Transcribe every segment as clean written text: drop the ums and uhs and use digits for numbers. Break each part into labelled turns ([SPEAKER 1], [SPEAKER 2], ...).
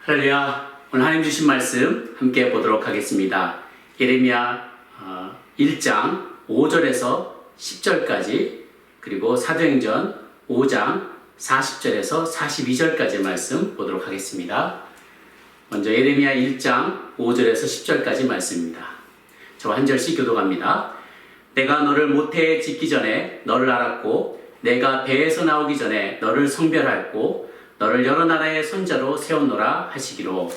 [SPEAKER 1] 할렐루야. 오늘 하나님 주신 말씀 함께 보도록 하겠습니다. 예레미야 1장 5절에서 10절까지 그리고 사도행전 5장 40절에서 42절까지 말씀 보도록 하겠습니다. 먼저 예레미야 1장 5절에서 10절까지 말씀입니다. 저와 한 절씩 교독합니다. 내가 너를 모태에 짓기 전에 너를 알았고 내가 배에서 나오기 전에 너를 성별하였고 너를 여러 나라의 선자로 세웠노라 하시기로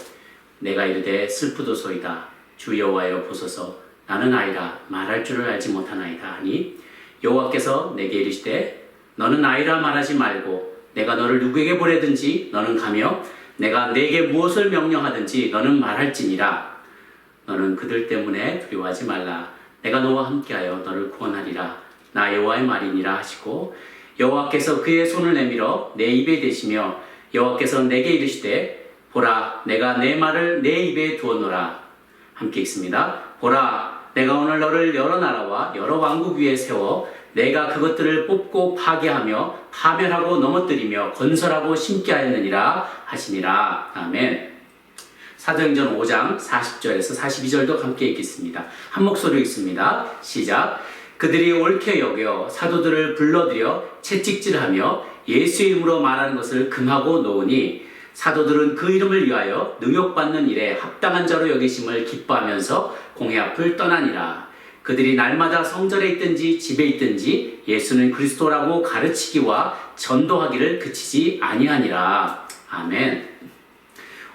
[SPEAKER 1] 내가 이르되 슬프도소이다 주 여호와여 보소서 나는 아이라 말할 줄을 알지 못하나이다 하니 여호와께서 내게 이르시되 너는 아이라 말하지 말고 내가 너를 누구에게 보내든지 너는 가며 내가 네게 무엇을 명령하든지 너는 말할지니라. 너는 그들 때문에 두려워하지 말라. 내가 너와 함께하여 너를 구원하리라. 나 여호와의 말이니라 하시고 여호와께서 그의 손을 내밀어 내 입에 대시며 여호와께서 내게 이르시되 보라 내가 내 말을 내 입에 두었노라. 함께 읽습니다. 보라 내가 오늘 너를 여러 나라와 여러 왕국 위에 세워 내가 그것들을 뽑고 파괴하며 파멸하고 넘어뜨리며 건설하고 심게 하였느니라 하시니라. 아멘. 사도행전 5장 40절에서 42절도 함께 읽겠습니다. 한 목소리로 읽습니다. 시작. 그들이 옳게 여겨 사도들을 불러들여 채찍질하며 예수의 이름으로 말하는 것을 금하고 놓으니 사도들은 그 이름을 위하여 능욕받는 일에 합당한 자로 여기심을 기뻐하면서 공회 앞을 떠나니라. 그들이 날마다 성전에 있든지 집에 있든지 예수는 그리스도라고 가르치기와 전도하기를 그치지 아니하니라. 아멘.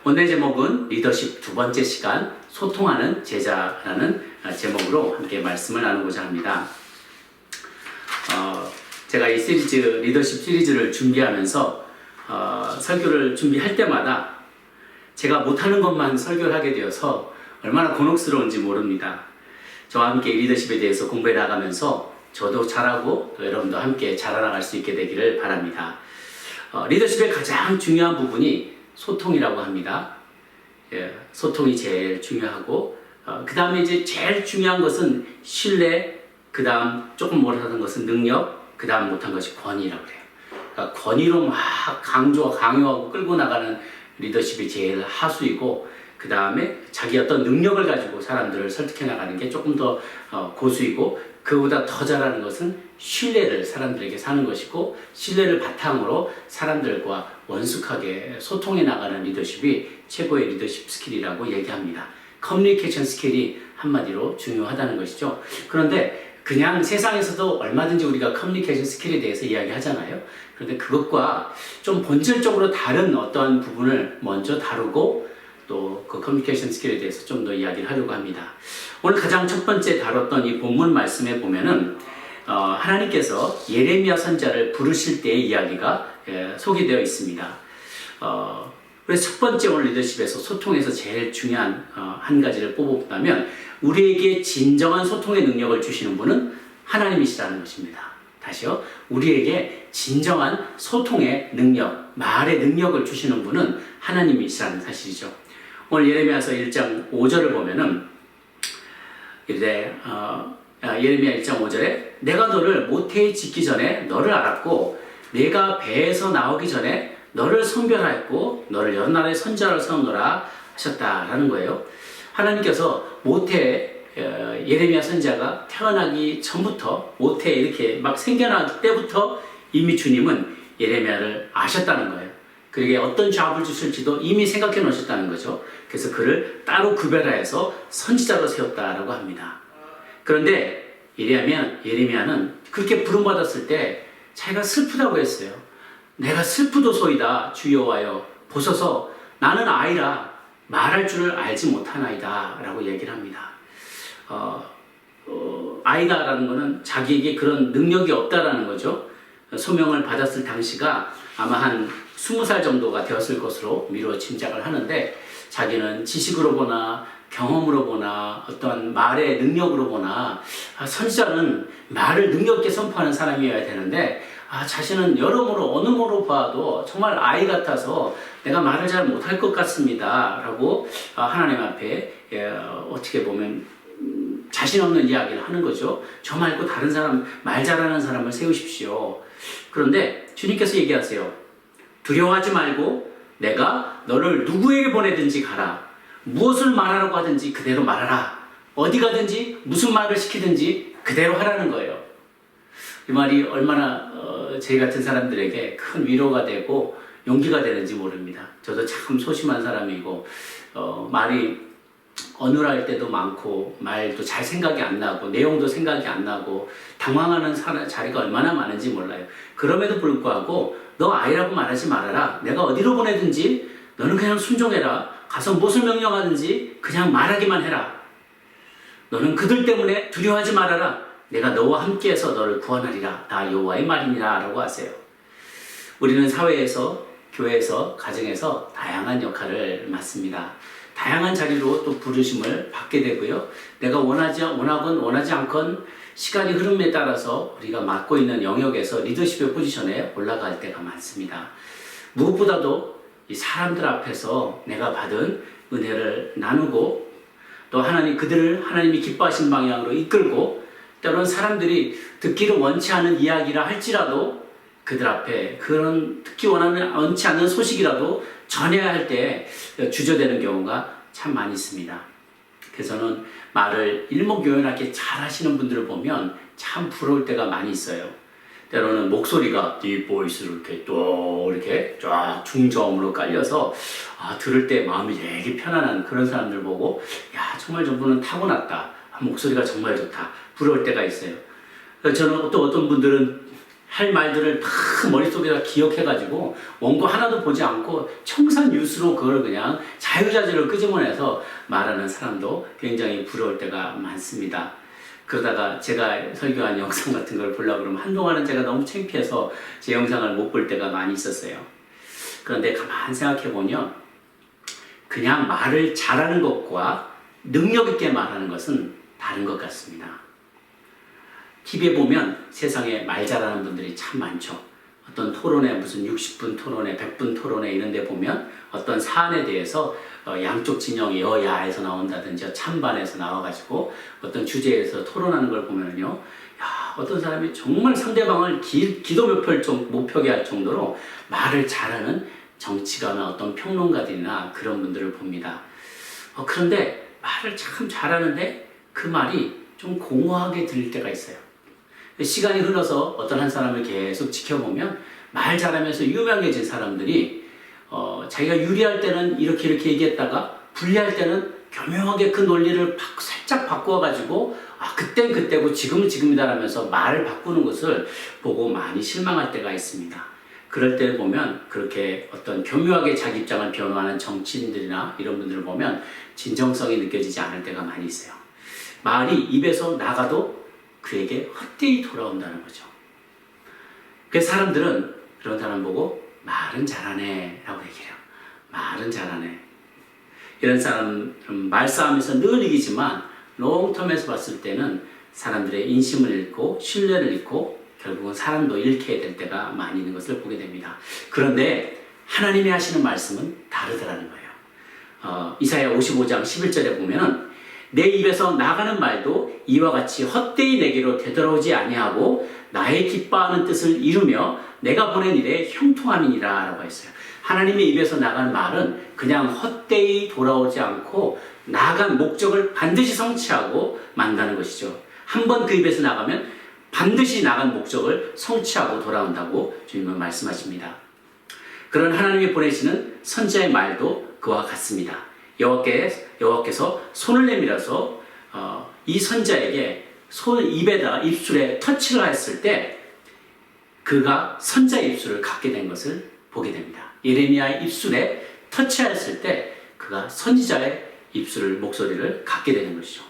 [SPEAKER 1] 오늘의 제목은 리더십 두 번째 시간 소통하는 제자라는 제목으로 함께 말씀을 나누고자 합니다. 제가 이 시리즈 리더십 시리즈를 준비하면서 설교를 준비할 때마다 제가 못하는 것만 설교를 하게 되어서 얼마나 곤혹스러운지 모릅니다. 저와 함께 리더십에 대해서 공부해 나가면서 저도 잘하고 또 여러분도 함께 자라나갈 수 있게 되기를 바랍니다. 리더십의 가장 중요한 부분이 소통이라고 합니다. 소통이 제일 중요하고 그 다음에 이제 제일 중요한 것은 신뢰, 그 다음 조금 못하는 것은 능력, 그 다음 못한 것이 권위라고 그래요. 그러니까 권위로 막 강요하고 끌고 나가는 리더십이 제일 하수이고 그 다음에 자기 어떤 능력을 가지고 사람들을 설득해 나가는 게 조금 더 고수이고 그보다 더 잘하는 것은 신뢰를 사람들에게 사는 것이고 신뢰를 바탕으로 사람들과 원숙하게 소통해 나가는 리더십이 최고의 리더십 스킬이라고 얘기합니다. 커뮤니케이션 스킬이 한마디로 중요하다는 것이죠. 그런데 그냥 세상에서도 얼마든지 우리가 커뮤니케이션 스킬에 대해서 이야기하잖아요. 그런데 그것과 좀 본질적으로 다른 어떠한 부분을 먼저 다루고 또 그 커뮤니케이션 스킬에 대해서 좀 더 이야기를 하려고 합니다. 오늘 가장 첫 번째 다뤘던 이 본문 말씀에 보면은 하나님께서 예레미야 선지자를 부르실 때의 이야기가 소개되어 있습니다. 그래서 첫 번째 오늘 리더십에서 소통에서 제일 중요한 한 가지를 뽑아본다면 우리에게 진정한 소통의 능력을 주시는 분은 하나님이시라는 것입니다. 다시요. 우리에게 진정한 소통의 능력, 말의 능력을 주시는 분은 하나님이시라는 사실이죠. 오늘 예레미야서 1장 5절을 보면은 이제 예레미야 1장 5절에 내가 너를 모태에 짓기 전에 너를 알았고 내가 배에서 나오기 전에 너를 성별하였고 너를 여러 나라의 선자를 세우노라 하셨다라는 거예요. 하나님께서 모태에 예레미야 선지자가 태어나기 전부터 모태에 이렇게 막 생겨날 때부터 이미 주님은 예레미야를 아셨다는 거예요. 그에게 어떤 잡을 주실지도 이미 생각해 놓으셨다는 거죠. 그래서 그를 따로 구별하여서 선지자로 세웠다라고 합니다. 그런데 예레미야는 그렇게 부름받았을 때 자기가 슬프다고 했어요. 내가 슬프도소이다 주 여호와여 보소서 나는 아이라 말할 줄을 알지 못하나이다 라고 얘기를 합니다. 아이다라는 것은 자기에게 그런 능력이 없다라는 거죠. 소명을 받았을 당시가 아마 한 20살 정도가 되었을 것으로 미루어 짐작을 하는데 자기는 지식으로 보나 경험으로 보나 어떤 말의 능력으로 보나 선지자는 말을 능력 있게 선포하는 사람이어야 되는데 자신은 여러모로 어느 모로 봐도 정말 아이 같아서 내가 말을 잘 못할 것 같습니다 라고 하나님 앞에 어떻게 보면 자신 없는 이야기를 하는 거죠. 저 말고 다른 사람, 말 잘하는 사람을 세우십시오. 그런데 주님께서 얘기하세요. 두려워하지 말고 내가 너를 누구에게 보내든지 가라. 무엇을 말하라고 하든지 그대로 말하라. 어디 가든지 무슨 말을 시키든지 그대로 하라는 거예요. 이 말이 얼마나 저희 같은 사람들에게 큰 위로가 되고 용기가 되는지 모릅니다. 저도 참 소심한 사람이고 말이 어눌할 때도 많고 말도 잘 생각이 안 나고 내용도 생각이 안 나고 당황하는 자리가 얼마나 많은지 몰라요. 그럼에도 불구하고 너 아이라고 말하지 말아라. 내가 어디로 보내든지 너는 그냥 순종해라. 가서 무엇을 명령하든지 그냥 말하기만 해라. 너는 그들 때문에 두려워하지 말아라. 내가 너와 함께해서 너를 구원하리라. 나 여호와의 말이니라 라고 하세요. 우리는 사회에서, 교회에서, 가정에서 다양한 역할을 맡습니다. 다양한 자리로 또 부르심을 받게 되고요. 내가 원하건 원하지 않건 시간이 흐름에 따라서 우리가 맡고 있는 영역에서 리더십의 포지션에 올라갈 때가 많습니다. 무엇보다도 이 사람들 앞에서 내가 받은 은혜를 나누고 또 그들을 하나님이 기뻐하신 방향으로 이끌고 때로는 사람들이 듣기를 원치 않은 이야기라 할지라도 그들 앞에 그런 듣기 원치 않는 소식이라도 전해야 할 때 주저되는 경우가 참 많이 있습니다. 그래서 저는 말을 일목요연하게 잘 하시는 분들을 보면 참 부러울 때가 많이 있어요. 때로는 목소리가 딥보이스로 이렇게 또 이렇게 쫙 중저음으로 깔려서 들을 때 마음이 되게 편안한 그런 사람들 보고 야 정말 저분은 타고났다. 목소리가 정말 좋다. 부러울 때가 있어요. 저는 또 어떤 분들은 할 말들을 다 머릿속에다 기억해가지고 원고 하나도 보지 않고 청산 뉴스로 그걸 그냥 자유자재로 끄집어내서 말하는 사람도 굉장히 부러울 때가 많습니다. 그러다가 제가 설교한 영상 같은 걸 보려고 그러면 한동안은 제가 너무 창피해서 제 영상을 못 볼 때가 많이 있었어요. 그런데 가만히 생각해보면 그냥 말을 잘하는 것과 능력 있게 말하는 것은 다른 것 같습니다. TV에 보면 세상에 말 잘하는 분들이 참 많죠. 어떤 토론회 무슨 60분 토론회, 100분 토론회 이런 데 보면 어떤 사안에 대해서 양쪽 진영이 여야에서 나온다든지 찬반에서 나와가지고 어떤 주제에서 토론하는 걸 보면요. 야, 어떤 사람이 정말 상대방을 기도 못 펴게 할 정도로 말을 잘하는 정치가나 어떤 평론가들이나 그런 분들을 봅니다. 그런데 말을 참 잘하는데 그 말이 좀 공허하게 들릴 때가 있어요. 시간이 흘러서 어떤 한 사람을 계속 지켜보면 말 잘하면서 유명해진 사람들이 자기가 유리할 때는 이렇게 얘기했다가 불리할 때는 교묘하게 그 논리를 살짝 바꾸어가지고 그땐 그때고 지금은 지금이다라면서 말을 바꾸는 것을 보고 많이 실망할 때가 있습니다. 그럴 때 보면 그렇게 어떤 교묘하게 자기 입장을 변호하는 정치인들이나 이런 분들을 보면 진정성이 느껴지지 않을 때가 많이 있어요. 말이 입에서 나가도 그에게 헛되이 돌아온다는 거죠. 그래서 사람들은 그런 사람 보고 말은 잘하네 라고 얘기해요. 말은 잘하네. 이런 사람은 말싸움에서 늘 이기지만 롱텀에서 봤을 때는 사람들의 인심을 잃고 신뢰를 잃고 결국은 사람도 잃게 될 때가 많이 있는 것을 보게 됩니다. 그런데 하나님이 하시는 말씀은 다르더라는 거예요. 이사야 55장 11절에 보면은 내 입에서 나가는 말도 이와 같이 헛되이 내게로 되돌아오지 아니하고 나의 기뻐하는 뜻을 이루며 내가 보낸 일에 형통함이니라 라고 했어요. 하나님의 입에서 나간 말은 그냥 헛되이 돌아오지 않고 나간 목적을 반드시 성취하고 만다는 것이죠. 한번 그 입에서 나가면 반드시 나간 목적을 성취하고 돌아온다고 주님은 말씀하십니다. 그런 하나님이 보내시는 선지자의 말도 그와 같습니다. 여호와께서 손을 내밀어서 이 선자에게 입에다가 입술에 터치를 했을 때 그가 선자의 입술을 갖게 된 것을 보게 됩니다. 예레미야의 입술에 터치했을 때 그가 선지자의 목소리를 갖게 되는 것이죠.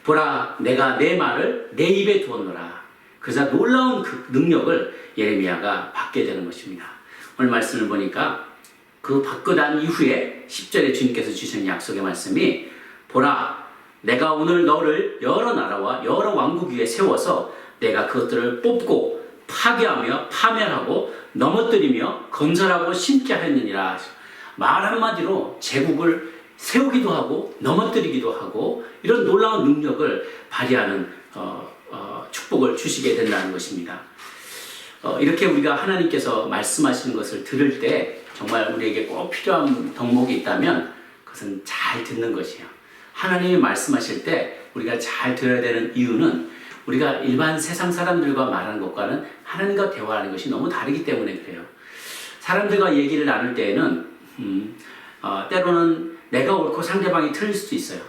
[SPEAKER 1] 보라, 내가 내 말을 내 입에 두었노라. 그래서 놀라운 그 능력을 예레미야가 받게 되는 것입니다. 오늘 말씀을 보니까 그 받고 난 이후에 10절에 주님께서 주신 약속의 말씀이 보라, 내가 오늘 너를 여러 나라와 여러 왕국 위에 세워서 내가 그것들을 뽑고 파괴하며 파멸하고 넘어뜨리며 건설하고 심게 하였느니라. 말 한마디로 제국을 세우기도 하고 넘어뜨리기도 하고 이런 놀라운 능력을 발휘하는 축복을 주시게 된다는 것입니다. 이렇게 우리가 하나님께서 말씀하시는 것을 들을 때 정말 우리에게 꼭 필요한 덕목이 있다면 그것은 잘 듣는 것이에요. 하나님이 말씀하실 때 우리가 잘 들어야 되는 이유는 우리가 일반 세상 사람들과 말하는 것과는 하나님과 대화하는 것이 너무 다르기 때문에 그래요. 사람들과 얘기를 나눌 때에는 때로는 내가 옳고 상대방이 틀릴 수도 있어요.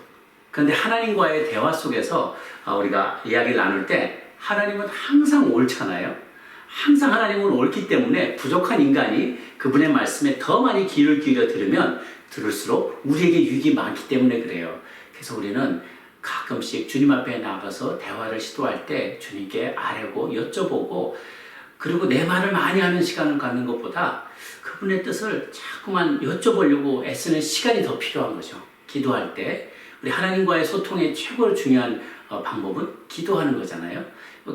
[SPEAKER 1] 그런데 하나님과의 대화 속에서 우리가 이야기를 나눌 때 하나님은 항상 옳잖아요. 항상 하나님은 옳기 때문에 부족한 인간이 그분의 말씀에 더 많이 귀를 기울여 들으면 들을수록 우리에게 유익이 많기 때문에 그래요. 그래서 우리는 가끔씩 주님 앞에 나가서 대화를 시도할 때 주님께 아뢰고 여쭤보고 그리고 내 말을 많이 하는 시간을 갖는 것보다 그분의 뜻을 자꾸만 여쭤보려고 애쓰는 시간이 더 필요한 거죠. 기도할 때 우리 하나님과의 소통의 최고로 중요한 방법은 기도하는 거잖아요.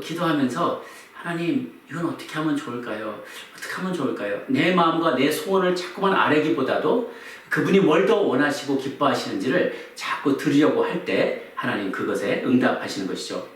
[SPEAKER 1] 기도하면서 하나님 이건 어떻게 하면 좋을까요? 어떻게 하면 좋을까요? 내 마음과 내 소원을 자꾸만 아뢰기보다도 그분이 뭘 더 원하시고 기뻐하시는지를 자꾸 들으려고 할 때 하나님 그것에 응답하시는 것이죠.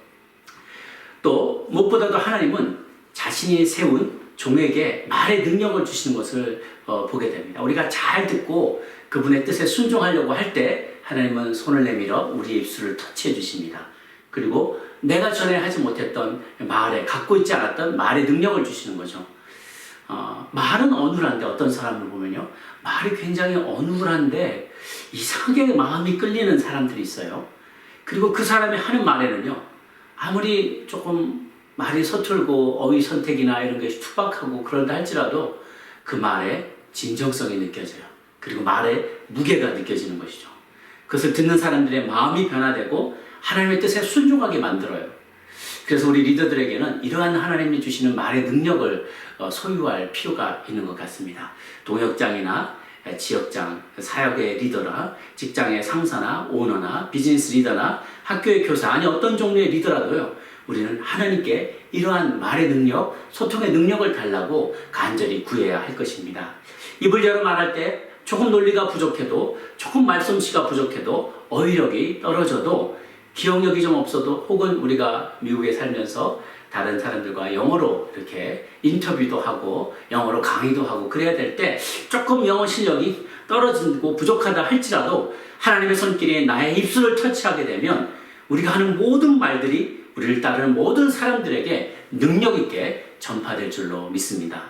[SPEAKER 1] 또 무엇보다도 하나님은 자신이 세운 종에게 말의 능력을 주시는 것을 보게 됩니다. 우리가 잘 듣고 그분의 뜻에 순종하려고 할 때 하나님은 손을 내밀어 우리의 입술을 터치해 주십니다. 그리고 내가 전에 하지 못했던 말에 갖고 있지 않았던 말의 능력을 주시는 거죠. 말은 어눌한데 어떤 사람을 보면요. 말이 굉장히 어눌한데 이상하게 마음이 끌리는 사람들이 있어요. 그리고 그 사람이 하는 말에는요. 아무리 조금 말이 서툴고 어휘 선택이나 이런 것이 투박하고 그런다 할지라도 그 말에 진정성이 느껴져요. 그리고 말에 무게가 느껴지는 것이죠. 그것을 듣는 사람들의 마음이 변화되고 하나님의 뜻에 순종하게 만들어요. 그래서 우리 리더들에게는 이러한 하나님이 주시는 말의 능력을 소유할 필요가 있는 것 같습니다. 동역장이나 지역장, 사역의 리더나 직장의 상사나 오너나 비즈니스 리더나 학교의 교사 아니 어떤 종류의 리더라도요. 우리는 하나님께 이러한 말의 능력, 소통의 능력을 달라고 간절히 구해야 할 것입니다. 입을 열어 말할 때 조금 논리가 부족해도 조금 말솜씨가 부족해도 어휘력이 떨어져도 기억력이 좀 없어도 혹은 우리가 미국에 살면서 다른 사람들과 영어로 이렇게 인터뷰도 하고 영어로 강의도 하고 그래야 될 때 조금 영어 실력이 떨어지고 부족하다 할지라도 하나님의 손길이 나의 입술을 터치하게 되면 우리가 하는 모든 말들이 우리를 따르는 모든 사람들에게 능력 있게 전파될 줄로 믿습니다.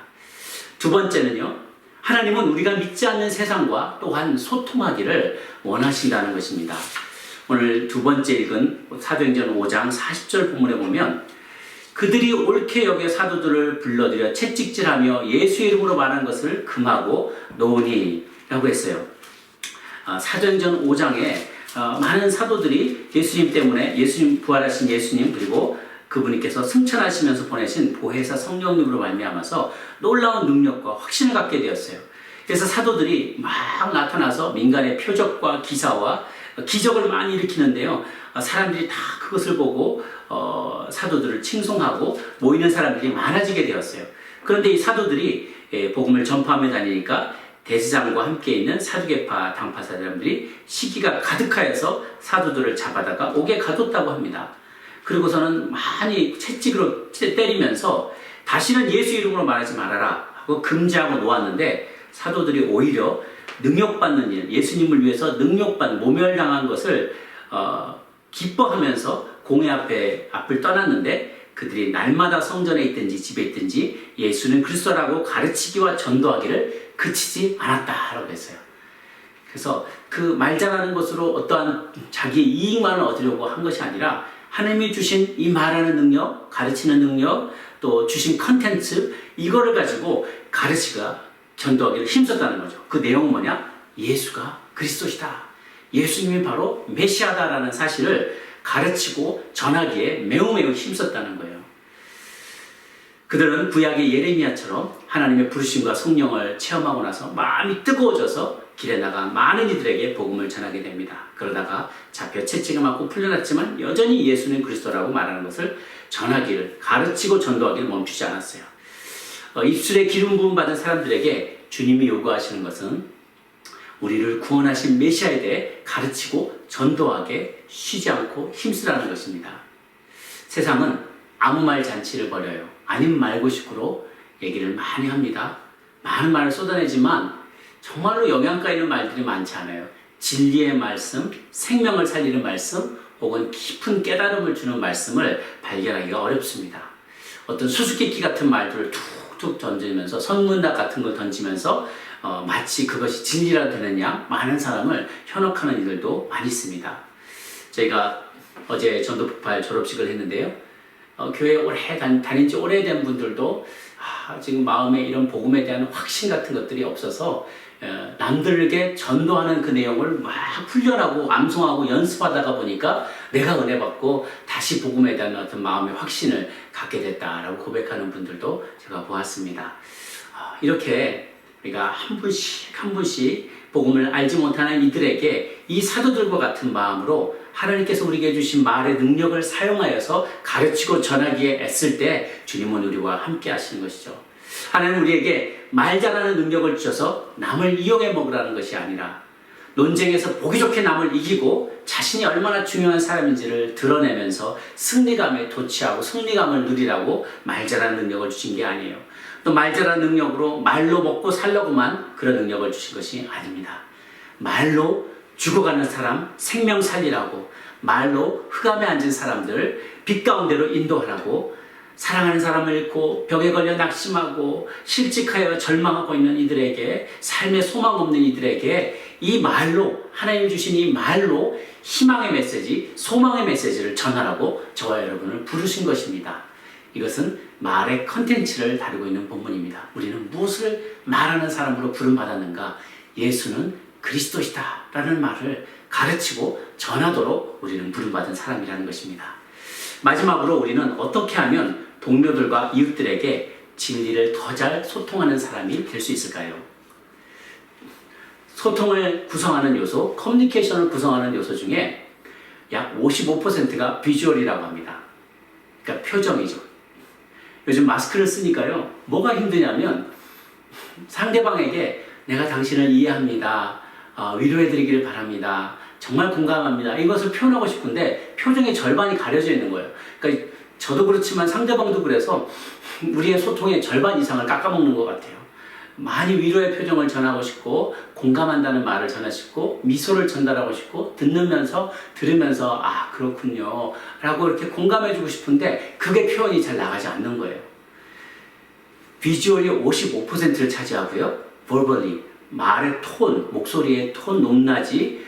[SPEAKER 1] 두 번째는요. 하나님은 우리가 믿지 않는 세상과 또한 소통하기를 원하신다는 것입니다. 오늘 두 번째 읽은 사도행전 5장 40절 본문에 보면 그들이 옳게 여겨 사도들을 불러들여 채찍질하며 예수의 이름으로 말하는 것을 금하고 놓으니 라고 했어요. 사도행전 5장에 많은 사도들이 예수님 때문에 예수님 부활하신 예수님 그리고 그분께서 승천하시면서 보내신 보혜사 성령님으로 말미암아서 놀라운 능력과 확신을 갖게 되었어요. 그래서 사도들이 막 나타나서 민간의 표적과 기사와 기적을 많이 일으키는데요. 사람들이 다 그것을 보고 사도들을 칭송하고 모이는 사람들이 많아지게 되었어요. 그런데 이 사도들이 복음을 전파하며 다니니까 대제사장과 함께 있는 사두개파 당파 사람들이 시기가 가득하여서 사도들을 잡아다가 옥에 가뒀다고 합니다. 그리고서는 많이 채찍으로 때리면서 다시는 예수 이름으로 말하지 말아라 하고 금지하고 놓았는데 사도들이 오히려 능력받는 일, 예수님을 위해서 능력받는 모멸당한 것을 기뻐하면서 공회 앞을 떠났는데 그들이 날마다 성전에 있든지 집에 있든지 예수는 그리스도라고 가르치기와 전도하기를 그치지 않았다라고 했어요. 그래서 그 말 잘하는 것으로 어떠한 자기 이익만을 얻으려고 한 것이 아니라 하나님이 주신 이 말하는 능력, 가르치는 능력, 또 주신 컨텐츠 이거를 가지고 가르치가 전도하기를 힘썼다는 거죠. 그 내용은 뭐냐? 예수가 그리스도시다. 예수님이 바로 메시아다라는 사실을 가르치고 전하기에 매우 힘썼다는 거예요. 그들은 구약의 예레미야처럼 하나님의 부르심과 성령을 체험하고 나서 마음이 뜨거워져서 길에 나가 많은 이들에게 복음을 전하게 됩니다. 그러다가 잡혀 채찍을 맞고 풀려났지만 여전히 예수는 그리스도라고 말하는 것을 전하기를 가르치고 전도하기를 멈추지 않았어요. 입술에 기름 부음 받은 사람들에게 주님이 요구하시는 것은 우리를 구원하신 메시아에 대해 가르치고 전도하게 쉬지 않고 힘쓰라는 것입니다. 세상은 아무 말 잔치를 벌여요. 아님 말고식으로 얘기를 많이 합니다. 많은 말을 쏟아내지만 정말로 영양가 있는 말들이 많지 않아요. 진리의 말씀, 생명을 살리는 말씀, 혹은 깊은 깨달음을 주는 말씀을 발견하기가 어렵습니다. 어떤 수수께끼 같은 말들을 툭툭 던지면서 선문답 같은 걸 던지면서 마치 그것이 진리라 되느냐 많은 사람을 현혹하는 이들도 많이 있습니다. 저희가 어제 전도폭발 졸업식을 했는데요. 교회 오래 다닌 지 오래된 분들도 지금 마음에 이런 복음에 대한 확신 같은 것들이 없어서 남들에게 전도하는 그 내용을 막 훈련하고 암송하고 연습하다가 보니까 내가 은혜 받고 다시 복음에 대한 어떤 마음의 확신을 갖게 됐다라고 고백하는 분들도 제가 보았습니다. 이렇게 우리가 한 분씩 복음을 알지 못하는 이들에게 이 사도들과 같은 마음으로 하나님께서 우리에게 주신 말의 능력을 사용하여서 가르치고 전하기에 애쓸 때 주님은 우리와 함께 하시는 것이죠. 하나님은 우리에게 말 잘하는 능력을 주셔서 남을 이용해 먹으라는 것이 아니라 논쟁에서 보기 좋게 남을 이기고 자신이 얼마나 중요한 사람인지를 드러내면서 승리감에 도취하고 승리감을 누리라고 말 잘하는 능력을 주신 게 아니에요. 또 말 잘하는 능력으로 말로 먹고 살려고만 그런 능력을 주신 것이 아닙니다. 말로 죽어가는 사람 생명 살리라고, 말로 흑암에 앉은 사람들 빛 가운데로 인도하라고, 사랑하는 사람을 잃고 병에 걸려 낙심하고 실직하여 절망하고 있는 이들에게, 삶에 소망 없는 이들에게 이 말로, 하나님 주신 이 말로 희망의 메시지, 소망의 메시지를 전하라고 저와 여러분을 부르신 것입니다. 이것은 말의 컨텐츠를 다루고 있는 본문입니다. 우리는 무엇을 말하는 사람으로 부름받았는가? 예수는 그리스도시다 라는 말을 가르치고 전하도록 우리는 부름받은 사람이라는 것입니다. 마지막으로 우리는 어떻게 하면 동료들과 이웃들에게 진리를 더 잘 소통하는 사람이 될 수 있을까요? 소통을 구성하는 요소, 커뮤니케이션을 구성하는 요소 중에 약 55%가 비주얼이라고 합니다. 그러니까 표정이죠. 요즘 마스크를 쓰니까요, 뭐가 힘드냐면 상대방에게 내가 당신을 이해합니다, 위로해드리기를 바랍니다, 정말 공감합니다, 이것을 표현하고 싶은데 표정의 절반이 가려져 있는 거예요. 그러니까 저도 그렇지만 상대방도 그래서 우리의 소통의 절반 이상을 깎아먹는 것 같아요. 많이 위로의 표정을 전하고 싶고 공감한다는 말을 전하고 싶고 미소를 전달하고 싶고 들으면서 아 그렇군요 라고 이렇게 공감해주고 싶은데 그게 표현이 잘 나가지 않는 거예요. 비주얼이 55%를 차지하고요. verbally, 말의 톤, 목소리의 톤, 높낮이,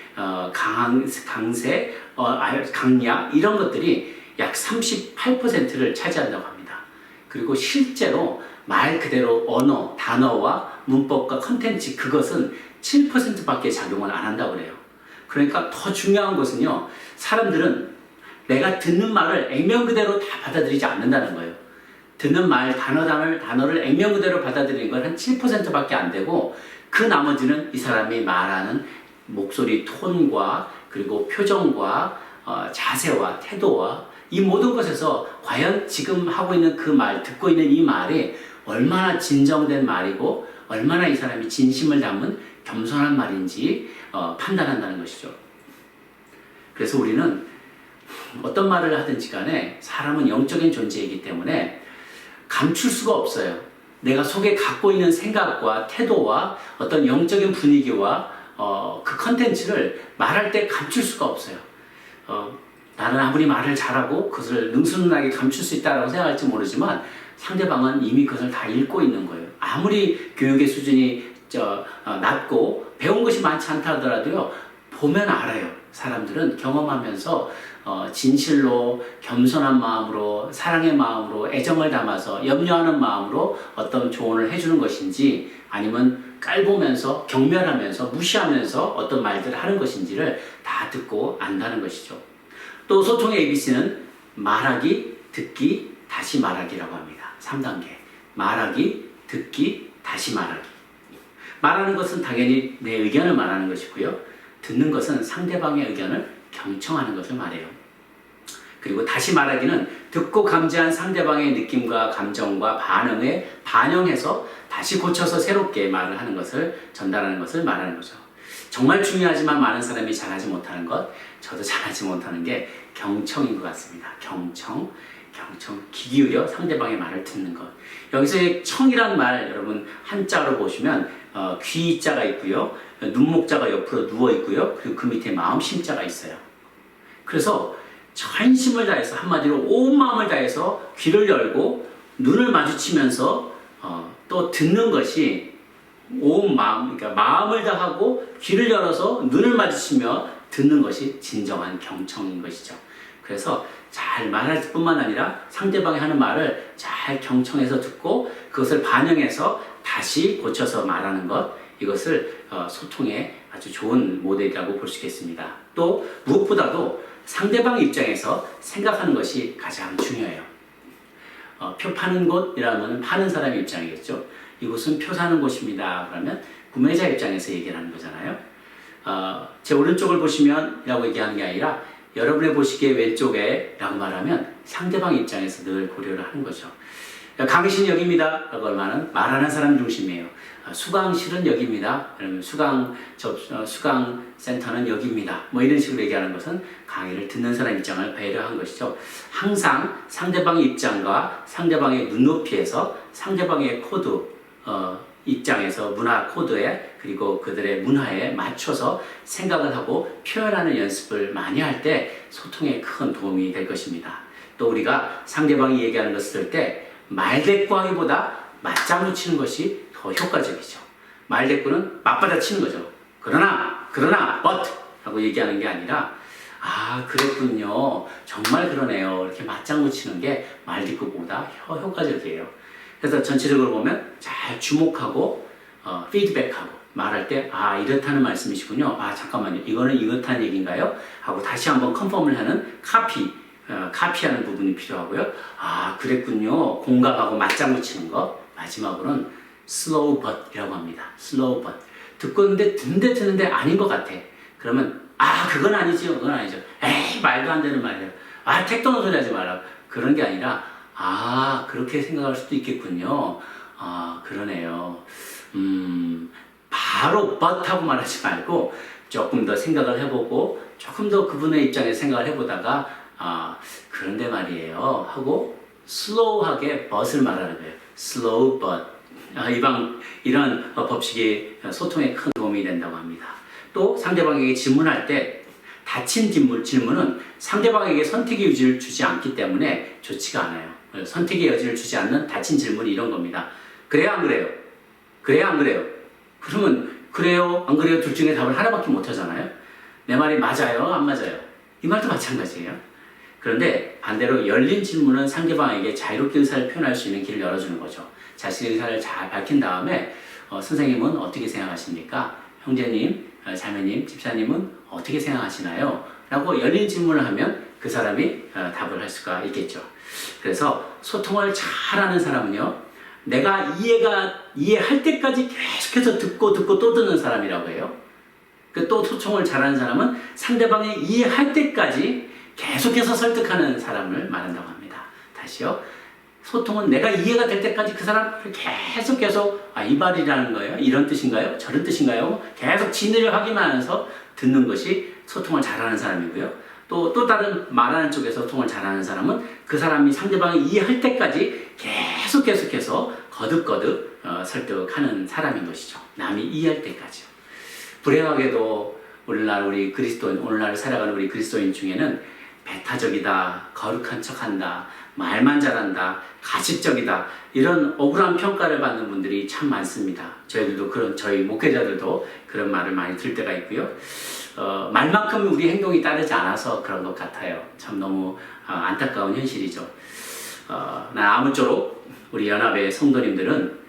[SPEAKER 1] 강세, 강약 이런 것들이 약 38%를 차지한다고 합니다. 그리고 실제로 말 그대로 언어, 단어와 문법과 컨텐츠 그것은 7%밖에 작용을 안 한다고 그래요. 그러니까 더 중요한 것은요, 사람들은 내가 듣는 말을 액면 그대로 다 받아들이지 않는다는 거예요. 듣는 말, 단어를 액면 그대로 받아들이는 건 한 7%밖에 안 되고 그 나머지는 이 사람이 말하는 목소리 톤과 그리고 표정과 자세와 태도와 이 모든 것에서 과연 지금 하고 있는 그 말, 듣고 있는 이 말이 얼마나 진정된 말이고 얼마나 이 사람이 진심을 담은 겸손한 말인지 판단한다는 것이죠. 그래서 우리는 어떤 말을 하든지 간에 사람은 영적인 존재이기 때문에 감출 수가 없어요. 내가 속에 갖고 있는 생각과 태도와 어떤 영적인 분위기와 그 컨텐츠를 말할 때 감출 수가 없어요. 나는 아무리 말을 잘하고 그것을 능수능란하게 감출 수 있다고 생각할지 모르지만 상대방은 이미 그것을 다 읽고 있는 거예요. 아무리 교육의 수준이 낮고 배운 것이 많지 않다 하더라도요, 보면 알아요. 사람들은 경험하면서 진실로 겸손한 마음으로 사랑의 마음으로 애정을 담아서 염려하는 마음으로 어떤 조언을 해주는 것인지 아니면 깔보면서 경멸하면서 무시하면서 어떤 말들을 하는 것인지를 다 듣고 안다는 것이죠. 또 소통의 ABC는 말하기, 듣기, 다시 말하기라고 합니다. 3단계. 말하기, 듣기, 다시 말하기. 말하는 것은 당연히 내 의견을 말하는 것이고요. 듣는 것은 상대방의 의견을 경청하는 것을 말해요. 그리고 다시 말하기는 듣고 감지한 상대방의 느낌과 감정과 반응에 반영해서 다시 고쳐서 새롭게 말을 하는 것을 전달하는 것을 말하는 거죠. 정말 중요하지만 많은 사람이 잘하지 못하는 것, 저도 잘하지 못하는 게 경청인 것 같습니다. 경청, 귀 기울여 상대방의 말을 듣는 것. 여기서의 청이란 말 여러분 한자로 보시면 귀자가 있고요, 눈목자가 옆으로 누워 있고요, 그리고 그 밑에 마음심자가 있어요. 그래서 전심을 다해서, 한마디로 온 마음을 다해서 귀를 열고 눈을 마주치면서 또 듣는 것이 온 마음, 그러니까 마음을 다하고 귀를 열어서 눈을 마주치며 듣는 것이 진정한 경청인 것이죠. 그래서 잘 말할 뿐만 아니라 상대방이 하는 말을 잘 경청해서 듣고 그것을 반영해서 다시 고쳐서 말하는 것, 이것을 소통의 아주 좋은 모델이라고 볼 수 있겠습니다. 또 무엇보다도 상대방 입장에서 생각하는 것이 가장 중요해요. 표 파는 곳이라면 파는 사람의 입장이겠죠. 이곳은 표 사는 곳입니다. 그러면 구매자 입장에서 얘기를 하는 거잖아요. 제 오른쪽을 보시면 라고 얘기하는 게 아니라 여러분의 보시기에 왼쪽에 라고 말하면 상대방 입장에서 늘 고려를 하는 거죠. 강신 여기입니다 라고 하면 말하는 사람 중심이에요. 수강실은 여기입니다. 그러면 수강센터는 여기입니다. 뭐 이런 식으로 얘기하는 것은 강의를 듣는 사람 입장을 배려한 것이죠. 항상 상대방의 입장과 상대방의 눈높이에서 상대방의 코드, 입장에서 문화 코드에, 그리고 그들의 문화에 맞춰서 생각을 하고 표현하는 연습을 많이 할 때 소통에 큰 도움이 될 것입니다. 또 우리가 상대방이 얘기하는 것을 들을 때 말대꾸하기보다 맞장구 치는 것이 더 효과적이죠. 말대꾸는 맞받아치는 거죠. 그러나 but 하고 얘기하는 게 아니라 그랬군요, 정말 그러네요, 이렇게 맞장구 치는 게 말대꾸보다 효과적이에요. 그래서 전체적으로 보면 잘 주목하고 피드백하고 말할 때 이렇다는 말씀이시군요, 잠깐만요, 이거는 이렇다는 얘기인가요? 하고 다시 한번 컨펌을 하는 카피하는 부분이 필요하고요. 그랬군요, 공감하고 맞장구 치는 것. 마지막으로는 slow but이라고 합니다. slow but. 듣고 듣는데 아닌 것 같아. 그러면 그건 아니죠, 그건 아니죠. 에이, 말도 안 되는 말이에요. 택도 없는 소리 하지 마라. 그런 게 아니라 그렇게 생각할 수도 있겠군요. 그러네요. 바로 but 하고 말하지 말고 조금 더 생각을 해보고 조금 더 그분의 입장에서 생각을 해보다가 그런데 말이에요 하고 slow하게 but을 말하는 거예요. slow but. 이런 법칙이 소통에 큰 도움이 된다고 합니다. 또 상대방에게 질문할 때 닫힌 질문은 상대방에게 선택의 여지를 주지 않기 때문에 좋지가 않아요. 선택의 여지를 주지 않는 닫힌 질문이 이런 겁니다. 그래요, 안 그래요? 그래요, 안 그래요? 그러면 그래요, 안 그래요 둘 중에 답을 하나밖에 못 하잖아요. 내 말이 맞아요, 안 맞아요? 이 말도 마찬가지예요. 그런데 반대로 열린 질문은 상대방에게 자유롭게 의사를 표현할 수 있는 길을 열어주는 거죠. 자신의 의사를 잘 밝힌 다음에 선생님은 어떻게 생각하십니까? 형제님, 자매님, 집사님은 어떻게 생각하시나요? 라고 열린 질문을 하면 그 사람이 답을 할 수가 있겠죠. 그래서 소통을 잘하는 사람은요, 내가 이해할 때까지 계속해서 듣고 또 듣는 사람이라고 해요. 또 소통을 잘하는 사람은 상대방이 이해할 때까지 계속해서 설득하는 사람을 말한다고 합니다. 다시요. 소통은 내가 이해가 될 때까지 그 사람을 계속 이 말이라는 거예요, 이런 뜻인가요? 저런 뜻인가요? 계속 진의를 확인하면서 듣는 것이 소통을 잘하는 사람이고요. 또 다른 말하는 쪽에서 소통을 잘하는 사람은 그 사람이 상대방이 이해할 때까지 계속해서 거듭 설득하는 사람인 것이죠. 남이 이해할 때까지요. 불행하게도 오늘날 살아가는 우리 그리스도인 중에는 배타적이다, 거룩한 척한다, 말만 잘한다, 가식적이다, 이런 억울한 평가를 받는 분들이 참 많습니다. 저희 목회자들도 그런 말을 많이 들을 때가 있고요. 말만큼 우리 행동이 따르지 않아서 그런 것 같아요. 참 너무 안타까운 현실이죠. 아무쪼록 우리 연합의 성도님들은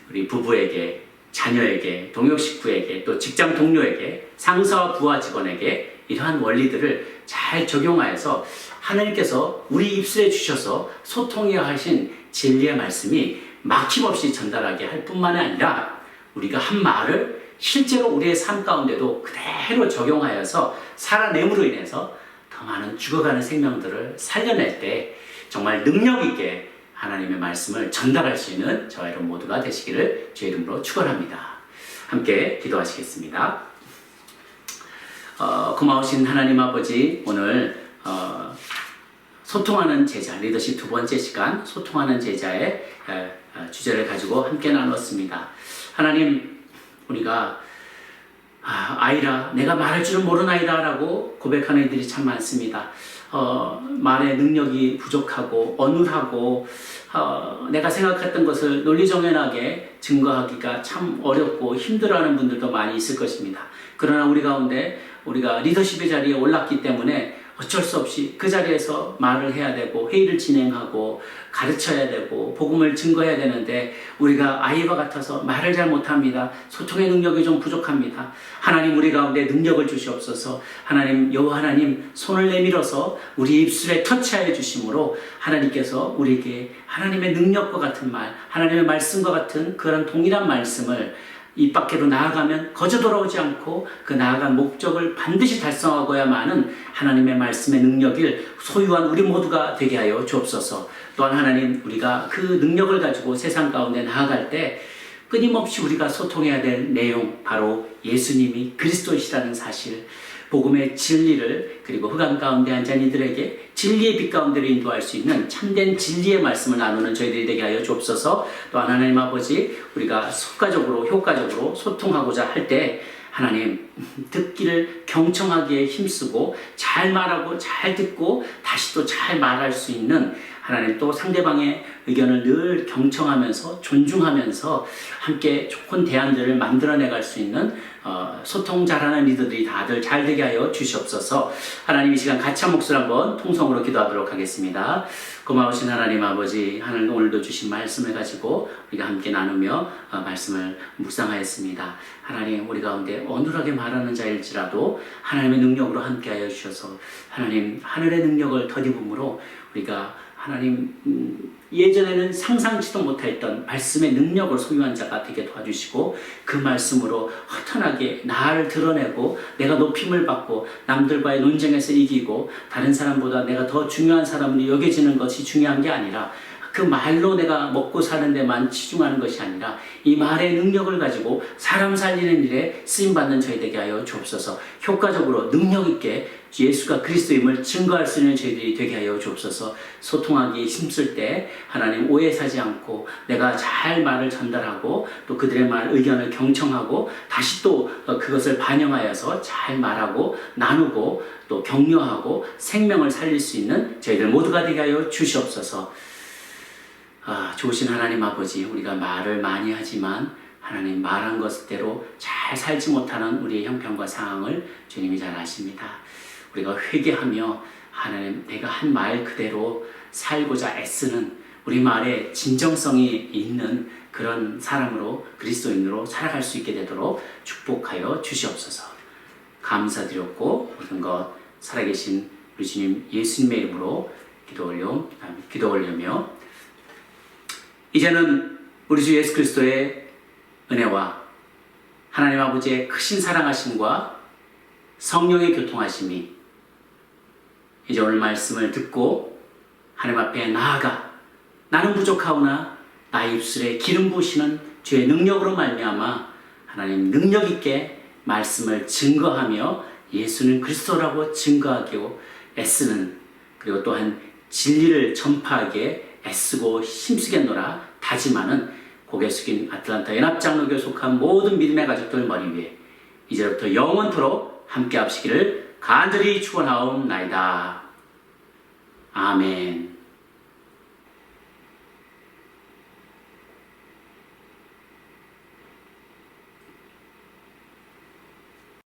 [SPEAKER 1] 우리 부부에게, 자녀에게, 동역 식구에게, 또 직장 동료에게, 상사와 부하 직원에게 이러한 원리들을 잘 적용하여서 하나님께서 우리 입술에 주셔서 소통해야 하신 진리의 말씀이 막힘없이 전달하게 할 뿐만 아니라 우리가 한 말을 실제로 우리의 삶 가운데도 그대로 적용하여서 살아냄으로 인해서 더 많은 죽어가는 생명들을 살려낼 때 정말 능력 있게 하나님의 말씀을 전달할 수 있는 저와 여러분 모두가 되시기를 주의 이름으로 축원합니다. 함께 기도하시겠습니다. 고마우신 하나님 아버지, 오늘 소통하는 제자, 리더십 두 번째 시간, 소통하는 제자의 주제를 가지고 함께 나눴습니다. 하나님, 우리가 아이라, 내가 말할 줄은 모르는 아이다 라고 고백하는 이들이 참 많습니다. 말의 능력이 부족하고 어눌하고 내가 생각했던 것을 논리정연하게 증거하기가 참 어렵고 힘들어하는 분들도 많이 있을 것입니다. 그러나 우리 가운데 우리가 리더십의 자리에 올랐기 때문에 어쩔 수 없이 그 자리에서 말을 해야 되고 회의를 진행하고 가르쳐야 되고 복음을 증거해야 되는데 우리가 아이와 같아서 말을 잘 못합니다. 소통의 능력이 좀 부족합니다. 하나님, 우리 가운데 능력을 주시옵소서. 하나님, 여호와 하나님, 손을 내밀어서 우리 입술에 터치하여 주심으로 하나님께서 우리에게 하나님의 능력과 같은 말, 하나님의 말씀과 같은 그런 동일한 말씀을 입 밖으로 나아가면 거저 돌아오지 않고 그 나아간 목적을 반드시 달성하고야만은 하나님의 말씀의 능력을 소유한 우리 모두가 되게 하여 주옵소서. 또한 하나님, 우리가 그 능력을 가지고 세상 가운데 나아갈 때 끊임없이 우리가 소통해야 될 내용, 바로 예수님이 그리스도이시라는 사실, 복음의 진리를, 그리고 흑암 가운데 앉은 이들에게 진리의 빛 가운데로 인도할 수 있는 참된 진리의 말씀을 나누는 저희들이 되게 하여 주옵소서. 또한 하나님 아버지, 우리가 효과적으로 소통하고자 할 때 하나님, 듣기를 경청하기에 힘쓰고 잘 말하고 잘 듣고 다시 또 잘 말할 수 있는, 하나님, 또 상대방의 의견을 늘 경청하면서 존중하면서 함께 좋은 대안들을 만들어내갈 수 있는 소통 잘하는 리더들이 다들 잘 되게 하여 주시옵소서. 하나님, 이 시간 같이 한 목소리 한번 통성으로 기도하도록 하겠습니다. 고마우신 하나님 아버지, 하늘 오늘도 주신 말씀을 가지고 우리가 함께 나누며 말씀을 묵상하였습니다. 하나님, 우리 가운데 어눌하게 말하는 자일지라도 하나님의 능력으로 함께 하여 주셔서 하나님, 하늘의 능력을 덧입음으로 우리가 하나님, 예전에는 상상치도 못했던 말씀의 능력을 소유한 자가 되게 도와주시고 그 말씀으로 허탄하게 나를 드러내고 내가 높임을 받고 남들과의 논쟁에서 이기고 다른 사람보다 내가 더 중요한 사람으로 여겨지는 것이 중요한 게 아니라 그 말로 내가 먹고 사는 데만 치중하는 것이 아니라 이 말의 능력을 가지고 사람 살리는 일에 쓰임받는 저희 되게 하여 주옵소서. 효과적으로 능력 있게 예수가 그리스도임을 증거할 수 있는 저희들이 되게 하여 주옵소서. 소통하기에 힘쓸 때 하나님, 오해 사지 않고 내가 잘 말을 전달하고 또 그들의 의견을 경청하고 다시 또 그것을 반영하여서 잘 말하고 나누고 또 격려하고 생명을 살릴 수 있는 저희들 모두가 되게 하여 주시옵소서. 좋으신 하나님 아버지, 우리가 말을 많이 하지만 하나님, 말한 것대로 잘 살지 못하는 우리의 형편과 상황을 주님이 잘 아십니다. 우리가 회개하며 하나님, 내가 한 말 그대로 살고자 애쓰는, 우리 말에 진정성이 있는 그런 사람으로, 그리스도인으로 살아갈 수 있게 되도록 축복하여 주시옵소서. 감사드렸고 모든 것 살아계신 우리 주님 예수님의 이름으로 기도 올려며 이제는 우리 주 예수 그리스도의 은혜와 하나님 아버지의 크신 사랑하심과 성령의 교통하심이 이제 오늘 말씀을 듣고 하나님 앞에 나아가 나는 부족하오나 나의 입술에 기름 부으시는 주의 능력으로 말미암아 하나님 능력 있게 말씀을 증거하며 예수는 그리스도라고 증거하기로 애쓰는, 그리고 또한 진리를 전파하기에 애쓰고 힘쓰겠노라 다짐하는 고개 숙인 아틀란타 연합장로교에 속한 모든 믿음의 가족들 머리 위에 이제부터 영원토록 함께 합시기를 간절히 축원하옵나이다. 아멘.